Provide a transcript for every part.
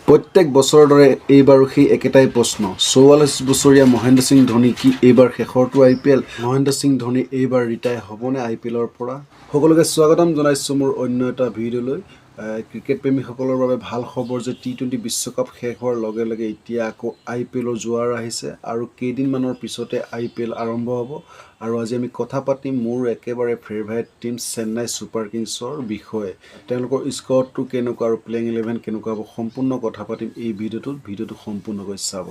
প্ৰত্যেক বছৰৰ দৰে এইবাৰো সেই একেটাই প্ৰশ্ন 44 বছৰীয়া মহেন্দ্ৰ সিং ধোনী কি এইবাৰ শেষৰটো IPL মহেন্দ্ৰ সিং ধোনী এইবাৰ ৰিটায়াৰ হ'বনে IPLৰ পৰা সকলোকে স্বাগতম জনাইছোঁ মোৰ অন্য এটা ভিডিঅ'লৈ ক্ৰিকেট প্ৰেমীসকলৰ বাবে ভাল খবৰ যে T20 বিশ্বকাপ শেষ হোৱাৰ লগে লগে এতিয়া আকৌ IPLৰ জোৱাৰ আহিছে আৰু কেইদিনমানৰ পিছতে IPL আৰম্ভ হ'ব আৰু আজি আমি কথা পাতিম মোৰ একেবাৰে ফেভাৰিট টিম চেন্নাই ছুপাৰ কিংছৰ বিষয়ে তেওঁলোকৰ স্কোৱাডটো কেনেকুৱা আৰু প্লেইং 11 কেনেকুৱা হ'ব সম্পূৰ্ণ কথা পাতিম এই ভিডিঅ'টো সম্পূৰ্ণকৈ চাব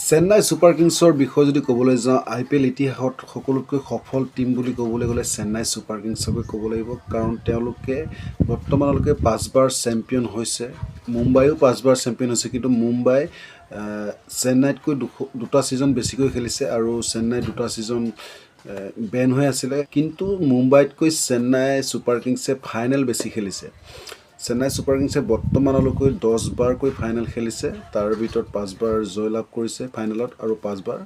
চেন্নাই ছুপাৰ কিংছৰ বিষয়ে যদি ক'বলৈ যাওঁ IPL ইতিহাসত সকলোতকৈ সফল টিম বুলি ক'বলৈ গ'লে চেন্নাই ছুপাৰ কিংছকে ক'ব লাগিব কাৰণ তেওঁলোকে বৰ্তমানলৈকে 5বাৰ চেম্পিয়ন হৈছে মুম্বাইও 5বাৰ চেম্পিয়ন হৈছে কিন্তু মুম্বাই চেন্নাইতকৈ দুটা ছিজন বেছিকৈ খেলিছে আৰু চেন্নাই দুটা ছিজন বেন হৈ আছিলে কিন্তু মুম্বাইতকৈ চেন্নাই ছুপাৰ কিংছে ফাইনেল বেছি খেলিছে চেন্নাই ছুপাৰ কিংছে বৰ্তমানলৈকে 10বাৰকৈ ফাইনেল খেলিছে তাৰ ভিতৰত 5বাৰ জয়লাভ কৰিছে ফাইনেলত আৰু 5বাৰ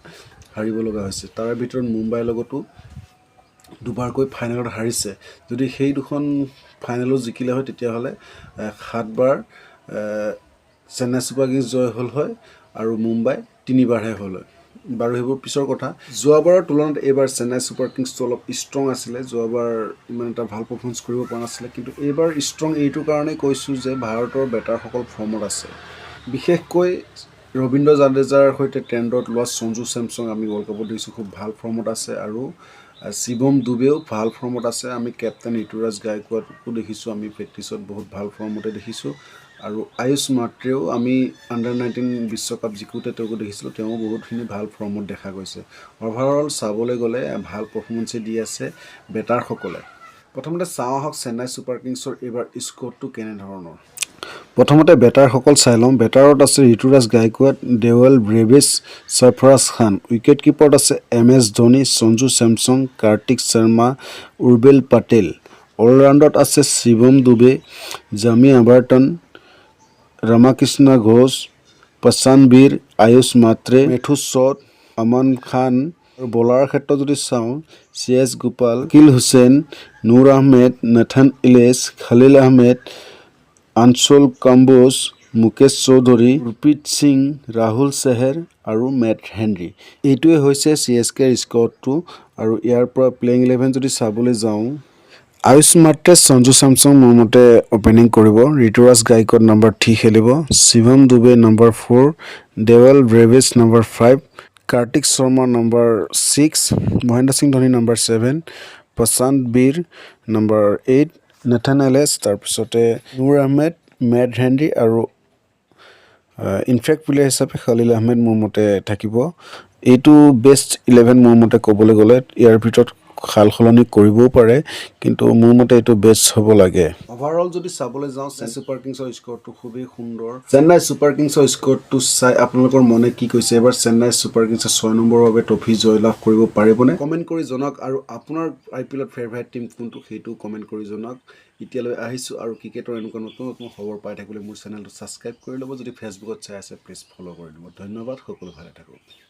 হাৰিব লগা হৈছে তাৰ ভিতৰত মুম্বাইৰ লগতো দুবাৰকৈ ফাইনেলত হাৰিছে যদি সেই দুখন ফাইনেলো জিকিলে হয় তেতিয়াহ'লে 7বাৰ চেন্নাই ছুপাৰ কিংছ জয় হ'ল হয় আৰু মুম্বাই 3বাৰহে হ'ল হয় বাৰু সেইবোৰ পিছৰ কথা যোৱাবাৰৰ তুলনাত এইবাৰ চেন্নাই ছুপাৰ কিংছটো অলপ ষ্ট্ৰং আছিলে যোৱাবাৰ ইমান এটা ভাল পাৰফৰ্মেঞ্চ কৰিব পৰা নাছিলে কিন্তু এইবাৰ ষ্ট্ৰং এইটো কাৰণেই কৈছোঁ যে ভাৰতৰ বেটাৰসকল ফৰ্মত আছে বিশেষকৈ ৰবীন্দ্ৰ জাদেজাৰ সৈতে ট্ৰেণ্ডত লোৱা সঞ্জু চেমছং আমি ৱৰ্ল্ড কাপত দেখিছোঁ খুব ভাল ফৰ্মত আছে আৰু শিৱম দুবেও ভাল ফৰ্মত আছে আমি কেপ্টেইন ঋতুৰাজ গায়কোৱাডকো দেখিছোঁ আমি প্ৰেক্টিছত বহুত ভাল ফৰ্মতে দেখিছোঁ আৰু আয়ুষ মাত্ৰেও আমি আণ্ডাৰ-19 বিশ্বকাপ জিকোতে তেওঁকো দেখিছিলোঁ তেওঁ বহুতখিনি ভাল ফৰ্মত দেখা গৈছে অভাৰঅল চাবলৈ গ'লে ভাল পাৰফৰ্মেঞ্চে দি আছে বেটাৰসকলে প্ৰথমতে চাওঁ আহক চেন্নাই ছুপাৰ কিংছৰ এইবাৰ স্কোৱাডটো কেনেধৰণৰ প্ৰথমতে বেটাৰসকল চাই লওঁ বেটাৰত আছে ঋতুৰাজ গায়কোৱাড দেৱেল ব্ৰেভিছ সৰফৰাজ খান উইকেট কিপাৰত আছে MS ধোনী সঞ্জু চেমছং কাৰ্তিক শৰ্মা উৰ্বেল পাটেল অলৰাউণ্ডত আছে শিৱম দুবে জামি আবাৰ্টন ৰামাকৃষ্ণ ঘোষ প্ৰশান্ত বীৰ আয়ুষ মাত্ৰে মেথুজ শ্বট আমান খান আৰু বলাৰৰ ক্ষেত্ৰত যদি চাওঁ CS গোপাল কিল হুছেইন নুৰ আহমেদ নেথান ইলেছ খালিল আহমেদ আনচল কাম্বোজ মুকেশ চৌধুৰী ৰূপীত সিং ৰাহুল চেহেৰ আৰু মেট হেনৰী এইটোৱে হৈছে CSKৰ স্কোৱাডটো আৰু ইয়াৰ পৰা প্লেইং 11 যদি চাবলৈ যাওঁ আয়ুষ মাত্ৰে সঞ্জু চেমছং মোৰ মতে অপেনিং কৰিব ঋতুৰাজ গায়কোৱাড নম্বৰ 3 খেলিব Shivam Dube number 4 Dewald Brevis number 5 Kartik Sharma number 6 Mahendra Singh Dhoni number 7 Prashant Veer number 8 Nathan Ellis তাৰপিছতে নুৰ আহমেদ মেট হেনৰী আৰু ইনফেক্ট প্লেয়াৰ হিচাপে খালিল আহমেদ মোৰ মতে থাকিব এইটো বেষ্ট 11 মোৰ মতে ক'বলৈ গ'লে ইয়াৰ ভিতৰত খাল সলনি কৰিবও পাৰে কিন্তু মোৰ মতে এইটো বেষ্ট হ'ব লাগে ওভাৰঅল যদি চাবলৈ যাওঁ চেন্নাই ছুপাৰ কিংছৰ স্কোৰটো খুবেই সুন্দৰ চেন্নাই ছুপাৰ কিংছৰ স্কোৰটো চাই আপোনালোকৰ মনে কি কৈছে এবাৰ চেন্নাই ছুপাৰ কিংছে 6 নম্বৰৰ বাবে ট্ৰফি জয়লাভ কৰিব পাৰিবনে কমেণ্ট কৰি জনাওক আৰু আপোনাৰ IPLৰ ফেভাৰিট টিম কোনটো সেইটো কমেণ্ট কৰি জনাওক এতিয়ালৈ আহিছোঁ আৰু ক্ৰিকেটৰ এনেকুৱা নতুন নতুন খবৰ পাই থাকিবলৈ মোৰ চেনেলটো ছাবস্ক্ৰাইব কৰি ল'ব যদি ফেচবুকত চাই আছে প্লিজ ফ'ল' কৰি দিব ধন্যবাদ সকলো ভালে থাকক